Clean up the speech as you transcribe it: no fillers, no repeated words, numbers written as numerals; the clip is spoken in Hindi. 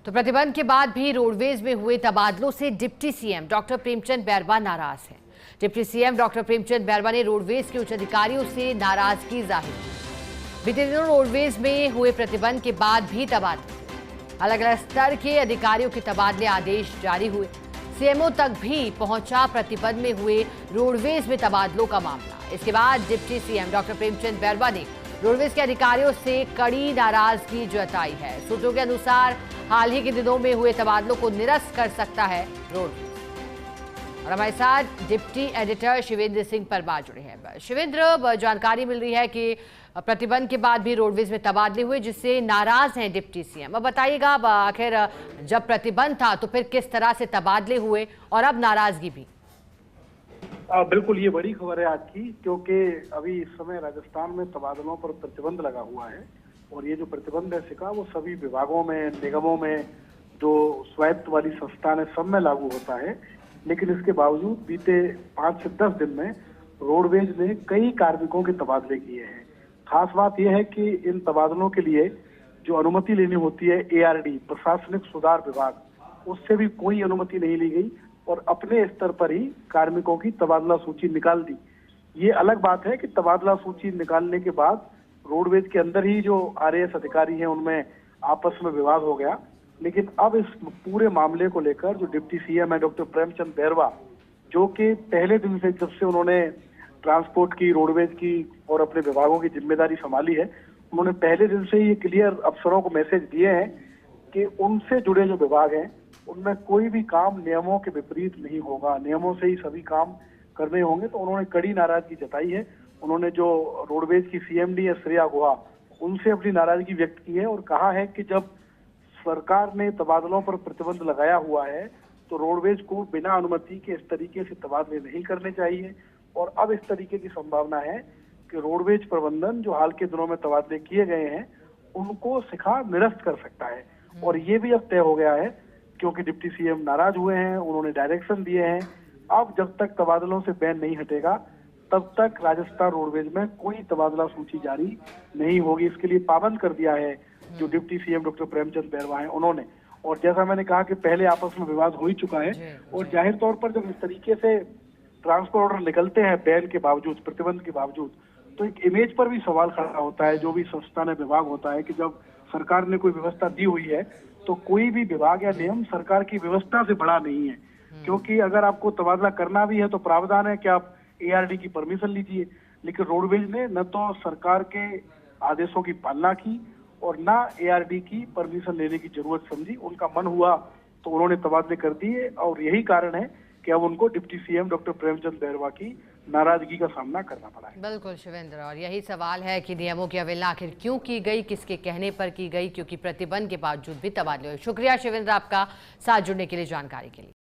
तो प्रतिबंध के बाद भी रोडवेज में हुए तबादलों से deputy CM doctor Premchand Bairwa नाराज हैं। Deputy CM doctor Premchand Bairwa ने रोडवेज के उच्च अधिकारियों से नाराजगी जाहिर की। बीते दिनों रोडवेज में हुए प्रतिबंध के बाद भी तबादले, अलग अलग स्तर के अधिकारियों के तबादले आदेश जारी हुए। सीएमओ तक भी पहुंचा प्रतिबंध में हुए रोडवेज में तबादलों का मामला। इसके बाद deputy CM doctor Premchand Bairwa ने रोडवेज के अधिकारियों से कड़ी नाराजगी जताई है। सूत्रों के अनुसार हाल ही के दिनों में हुए तबादलों को निरस्त कर सकता है रोडवेज। और हमारे साथ डिप्टी एडिटर शिवेंद्र सिंह परमार जुड़े हैं। शिवेंद्र, जानकारी मिल रही है कि प्रतिबंध के बाद भी रोडवेज में तबादले हुए, जिससे नाराज हैं डिप्टी सीएम। अब बताइएगा, आखिर जब प्रतिबंध था तो फिर किस तरह से तबादले हुए और अब नाराजगी भी? बिल्कुल, ये बड़ी खबर है आज की, क्योंकि अभी इस समय राजस्थान में तबादलों पर प्रतिबंध लगा हुआ है। और ये जो प्रतिबंध है सिका, वो सभी विभागों में, निगमों में, जो स्वायत्त वाली संस्थान है, सब में लागू होता है। लेकिन इसके बावजूद बीते 5 से 10 दिन में रोडवेज ने कई कार्मिकों के तबादले किए हैं। खास बात यह है कि इन तबादलों के लिए जो अनुमति लेनी होती है ARD, प्रशासनिक सुधार विभाग, उससे भी कोई अनुमति नहीं ली गई और अपने स्तर पर ही कार्मिकों की तबादला सूची निकाल दी। ये अलग बात है कि तबादला सूची निकालने के बाद रोडवेज के अंदर ही जो RAS अधिकारी हैं उनमें आपस में विवाद हो गया। लेकिन अब इस पूरे मामले को लेकर जो डिप्टी सीएम है डॉक्टर प्रेमचंद बैरवा, जो कि पहले दिन से जब से उन्होंने ट्रांसपोर्ट की, रोडवेज की और अपने विभागों की जिम्मेदारी संभाली है, उन्होंने पहले दिन से ये क्लियर अफसरों को मैसेज दिए हैं कि उनसे जुड़े जो विभाग हैं उनमें कोई भी काम नियमों के विपरीत नहीं होगा, नियमों से ही सभी काम करने होंगे। तो उन्होंने कड़ी नाराजगी जताई है। उन्होंने जो रोडवेज की CMD है श्रेया गुहा, उनसे अपनी नाराजगी व्यक्त की है और कहा है कि जब सरकार ने तबादलों पर प्रतिबंध लगाया हुआ है तो रोडवेज को बिना अनुमति के इस तरीके से तबादले नहीं करने चाहिए। और अब इस तरीके की संभावना है कि रोडवेज प्रबंधन जो हाल के दिनों में तबादले किए गए हैं उनको सिखा निरस्त कर सकता है। और ये भी अब तय हो गया है, क्योंकि डिप्टी सीएम नाराज हुए हैं, उन्होंने डायरेक्शन दिए हैं। अब जब तक तबादलों से बैन नहीं हटेगा तब तक राजस्थान रोडवेज में कोई तबादला सूची जारी नहीं होगी। इसके लिए पाबंद कर दिया है जो deputy CM doctor Premchand Bairwa हैं उन्होंने। और जैसा मैंने कहा कि पहले आपस में विवाद हो ही चुका है और जाहिर तौर पर जब इस तरीके से ट्रांसपोर्ट ऑर्डर निकलते हैं बैन के बावजूद, प्रतिबंध के बावजूद, तो एक इमेज पर भी सवाल खड़ा होता है। जो भी संस्था ने विभाग होता है कि जब सरकार ने कोई व्यवस्था दी हुई है तो कोई भी विभाग या नियम सरकार की व्यवस्था से बड़ा नहीं है। क्योंकि अगर आपको तबादला करना भी है तो प्रावधान है कि आप ARD की परमिशन लीजिए। लेकिन रोडवेज ने न तो सरकार के आदेशों की पालना की और ना ARD की परमिशन लेने की जरूरत समझी। उनका मन हुआ तो उन्होंने तबादले कर दिए और यही कारण है कि अब उनको deputy CM doctor Premchand Bairwa की नाराजगी का सामना करना पड़ा है। बिल्कुल शिवेंद्र, और यही सवाल है कि नियमों की अवहेलना आखिर क्यों की गई, किसके कहने पर की गई, क्योंकि प्रतिबंध के बावजूद भी तबादले हुए। शुक्रिया शिवेंद्र, आपका साथ जुड़ने के लिए, जानकारी के लिए।